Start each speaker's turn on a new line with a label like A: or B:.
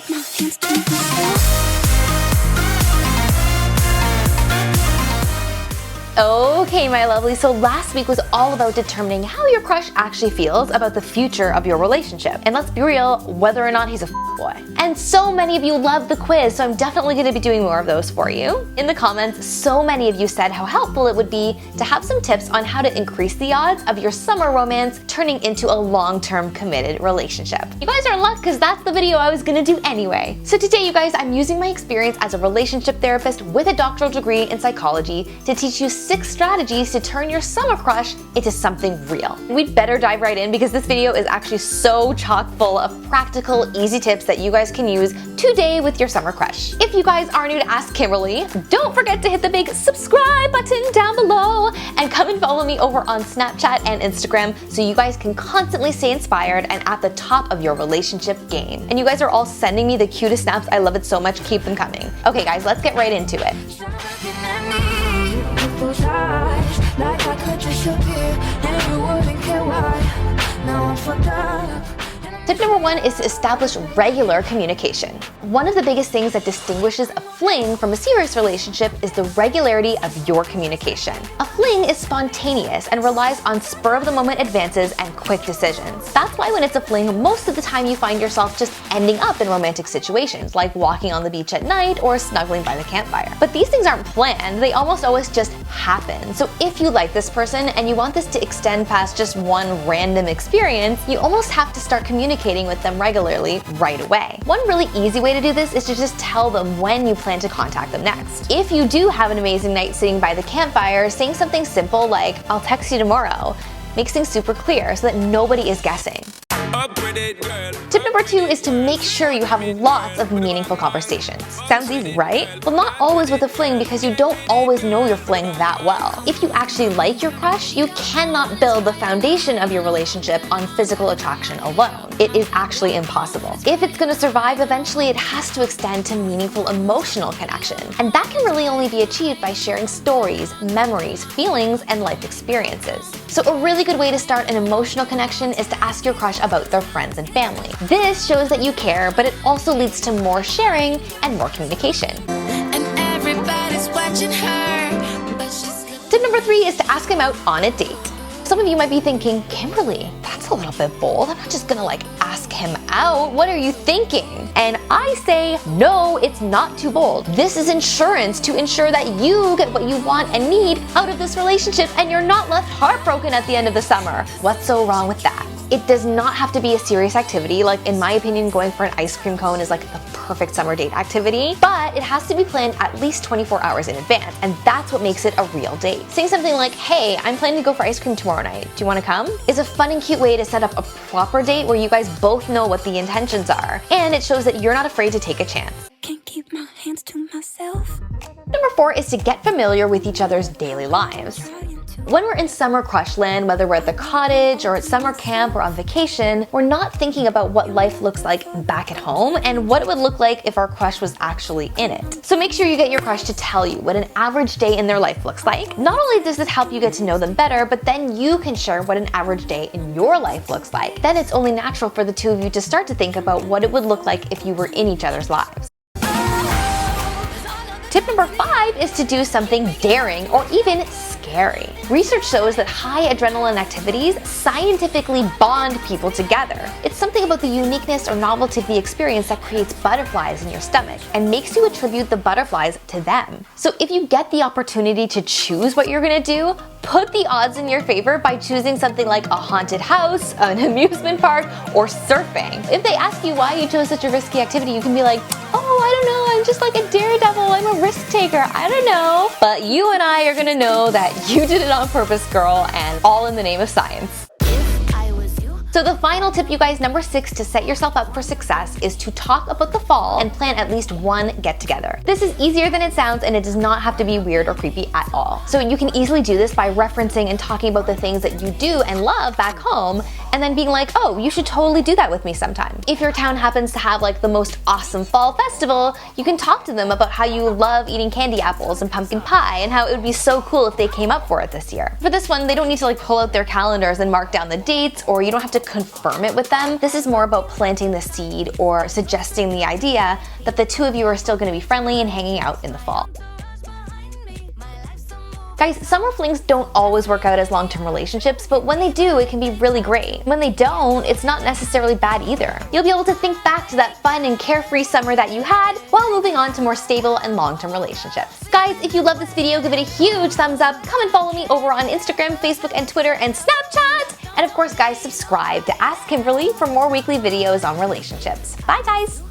A: keep my hands to myself.
B: Okay, my lovely, so last week was all about determining how your crush actually feels about the future of your relationship. And let's be real, whether or not he's a boy. And so many of you love the quiz, so I'm definitely going to be doing more of those for you. In the comments, so many of you said how helpful it would be to have some tips on how to increase the odds of your summer romance turning into a long-term committed relationship. You guys are in luck because that's the video I was going to do anyway. So today, you guys, I'm using my experience as a relationship therapist with a doctoral degree in psychology to teach you 6 strategies to turn your summer crush into something real. We'd better dive right in because this video is actually so chock full of practical, easy tips that you guys can use today with your summer crush. If you guys are new to Ask Kimberly, don't forget to hit the big subscribe button down below and come and follow me over on Snapchat and Instagram so you guys can constantly stay inspired and at the top of your relationship game. And you guys are all sending me the cutest snaps. I love it so much. Keep them coming. Okay guys, let's get right into it.
A: Those eyes, like I could disappear, and you wouldn't care why. Now I'm fucked up.
B: Tip number 1 is to establish regular communication. One of the biggest things that distinguishes a fling from a serious relationship is the regularity of your communication. A fling is spontaneous and relies on spur-of-the-moment advances and quick decisions. That's why when it's a fling, most of the time you find yourself just ending up in romantic situations, like walking on the beach at night or snuggling by the campfire. But these things aren't planned, they almost always just happen. So if you like this person and you want this to extend past just one random experience, you almost have to start communicating with them regularly right away. One really easy way to do this is to just tell them when you plan to contact them next. If you do have an amazing night sitting by the campfire, saying something simple like, "I'll text you tomorrow," makes things super clear so that nobody is guessing. Tip number 2 is to make sure you have lots of meaningful conversations. Sounds easy, right? Well, not always with a fling because you don't always know your fling that well. If you actually like your crush, you cannot build the foundation of your relationship on physical attraction alone. It is actually impossible. If it's going to survive, eventually it has to extend to meaningful emotional connection. And that can really only be achieved by sharing stories, memories, feelings, and life experiences. So a really good way to start an emotional connection is to ask your crush about their friends and family. This shows that you care, but it also leads to more sharing and more communication.
A: And everybody's watching her, but she's
B: Tip number 3 is to ask him out on a date. Some of you might be thinking, Kimberly, that's a little bit bold. I'm not just gonna ask him out. What are you thinking? And I say, no, it's not too bold. This is insurance to ensure that you get what you want and need out of this relationship and you're not left heartbroken at the end of the summer. What's so wrong with that? It does not have to be a serious activity. In my opinion, going for an ice cream cone is the perfect summer date activity, but it has to be planned at least 24 hours in advance, and that's what makes it a real date. Saying something like, "Hey, I'm planning to go for ice cream tomorrow night. Do you want to come?" is a fun and cute way to set up a proper date where you guys both know what the intentions are, and it shows that you're not afraid to take a chance.
A: can't keep my hands to myself.
B: Number 4 is to get familiar with each other's daily lives. When we're in summer crush land, whether we're at the cottage or at summer camp or on vacation, we're not thinking about what life looks like back at home and what it would look like if our crush was actually in it. So make sure you get your crush to tell you what an average day in their life looks like. Not only does this help you get to know them better, but then you can share what an average day in your life looks like. Then it's only natural for the two of you to start to think about what it would look like if you were in each other's lives. Tip number 5 is to do something daring or even scary. Research shows that high adrenaline activities scientifically bond people together. It's something about the uniqueness or novelty of the experience that creates butterflies in your stomach and makes you attribute the butterflies to them. So if you get the opportunity to choose what you're gonna do, put the odds in your favor by choosing something like a haunted house, an amusement park, or surfing. If they ask you why you chose such a risky activity, you can be like, "Oh, I don't know, I'm just like a daredevil, I'm a risk taker, I don't know." But you and I are gonna know that you did it on purpose, girl, and all in the name of science. So the final tip, you guys, number 6, to set yourself up for success is to talk about the fall and plan at least one get-together. This is easier than it sounds, and it does not have to be weird or creepy at all. So you can easily do this by referencing and talking about the things that you do and love back home and then being like, oh, you should totally do that with me sometime. If your town happens to have like the most awesome fall festival, you can talk to them about how you love eating candy apples and pumpkin pie and how it would be so cool if they came up for it this year. For this one, they don't need to like pull out their calendars and mark down the dates, or you don't have to confirm it with them. This is more about planting the seed or suggesting the idea that the two of you are still going to be friendly and hanging out in the fall. Guys, summer flings don't always work out as long-term relationships, but when they do, it can be really great. When they don't, it's not necessarily bad either. You'll be able to think back to that fun and carefree summer that you had while moving on to more stable and long-term relationships. Guys, if you love this video, give it a huge thumbs up. Come and follow me over on Instagram, Facebook, and Twitter, and Snapchat. And of course, guys, subscribe to Ask Kimberly for more weekly videos on relationships. Bye, guys!